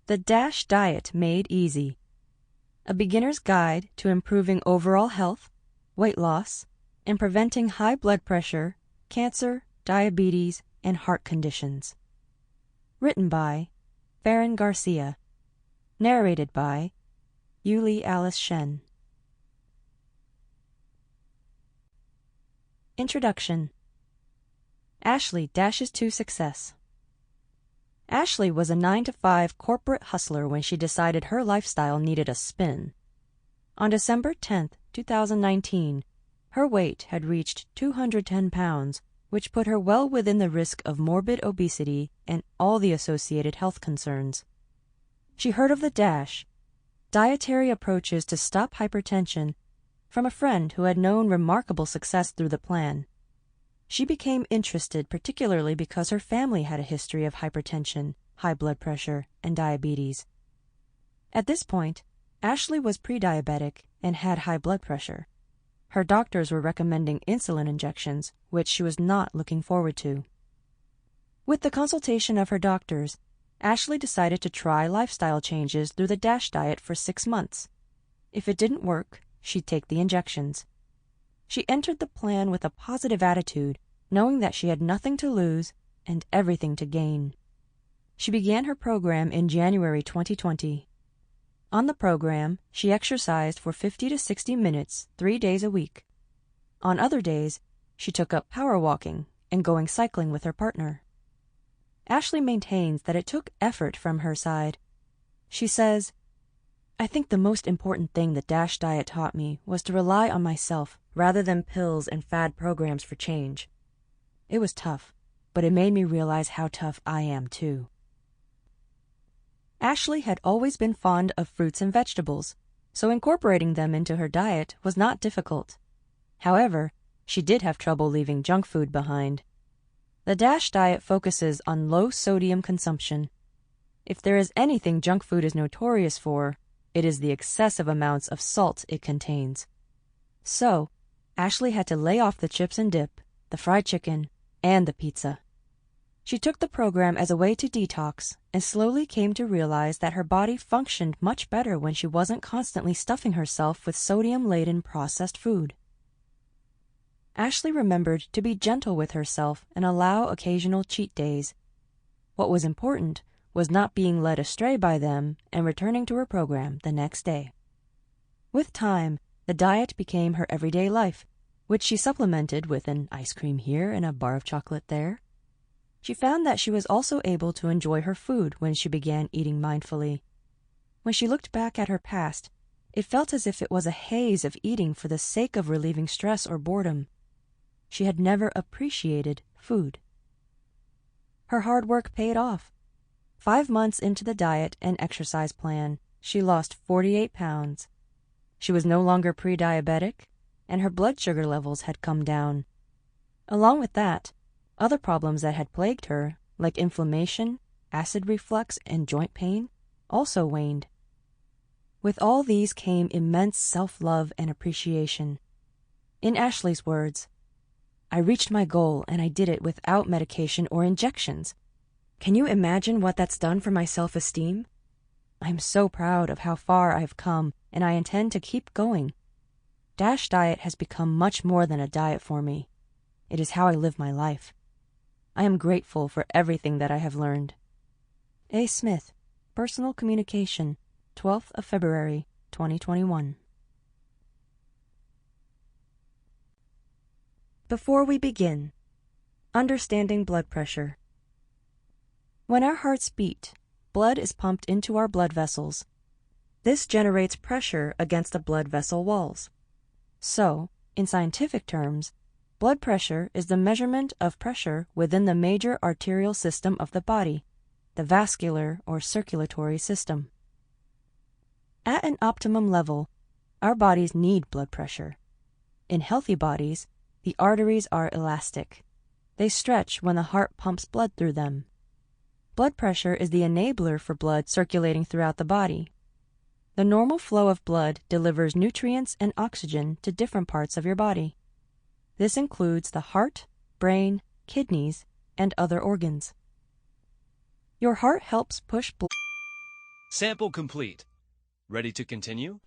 The DASH Diet Made Easy. A beginner's guide to improving overall health, weight loss, and preventing high blood pressure, cancer, diabetes, and heart conditions. Written by Faren Garcia. Narrated by Alice Shen. Introduction. Ashley dashes to success. Ashley was a 9-to-5 corporate hustler when she decided her lifestyle needed a spin. On December 10, 2019, her weight had reached 210 pounds, which put her well within the risk of morbid obesity and all the associated health concerns. She heard of the DASH, Dietary Approaches to Stop Hypertension, from a friend who had known remarkable success through the plan. She became interested particularly because her family had a history of hypertension, high blood pressure, and diabetes. At this point, Ashley was pre-diabetic and had high blood pressure. Her doctors were recommending insulin injections, which she was not looking forward to. With the consultation of her doctors, Ashley decided to try lifestyle changes through the DASH diet for 6 months. If it didn't work, she'd take the injections. She entered the plan with a positive attitude, knowing that she had nothing to lose and everything to gain. She began her program in January 2020. On the program, she exercised for 50 to 60 minutes 3 days a week. On other days, she took up power walking and going cycling with her partner. Ashley maintains that it took effort from her side. She says, "I think the most important thing the DASH diet taught me was to rely on myself rather than pills and fad programs for change. It was tough, but it made me realize how tough I am too." Ashley had always been fond of fruits and vegetables, so incorporating them into her diet was not difficult. However, she did have trouble leaving junk food behind. The DASH diet focuses on low sodium consumption. If there is anything junk food is notorious for, it is the excessive amounts of salt it contains. So, Ashley had to lay off the chips and dip, the fried chicken, and the pizza. She took the program as a way to detox and slowly came to realize that her body functioned much better when she wasn't constantly stuffing herself with sodium-laden processed food. Ashley remembered to be gentle with herself and allow occasional cheat days. What was important was not being led astray by them and returning to her program the next day. With time, the diet became her everyday life, which she supplemented with an ice cream here and a bar of chocolate there. She found that she was also able to enjoy her food when she began eating mindfully. When she looked back at her past, it felt as if it was a haze of eating for the sake of relieving stress or boredom. She had never appreciated food. Her hard work paid off. 5 months into the diet and exercise plan, she lost 48 pounds. She was no longer pre-diabetic, and her blood sugar levels had come down. Along with that, other problems that had plagued her, like inflammation, acid reflux, and joint pain, also waned. With all these came immense self-love and appreciation. In Ashley's words, "I reached my goal and I did it without medication or injections. Can you imagine what that's done for my self-esteem? I'm so proud of how far I've come and I intend to keep going. DASH diet has become much more than a diet for me. It is how I live my life. I am grateful for everything that I have learned." A. Smith, Personal Communication, 12th of February, 2021. Before we begin, understanding blood pressure. When our hearts beat, blood is pumped into our blood vessels. This generates pressure against the blood vessel walls. So, in scientific terms, blood pressure is the measurement of pressure within the major arterial system of the body, the vascular or circulatory system. At an optimum level, our bodies need blood pressure. In healthy bodies, the arteries are elastic. They stretch when the heart pumps blood through them. Blood pressure is the enabler for blood circulating throughout the body. The normal flow of blood delivers nutrients and oxygen to different parts of your body. This includes the heart, brain, kidneys, and other organs. Your heart helps push blood. Sample complete. Ready to continue?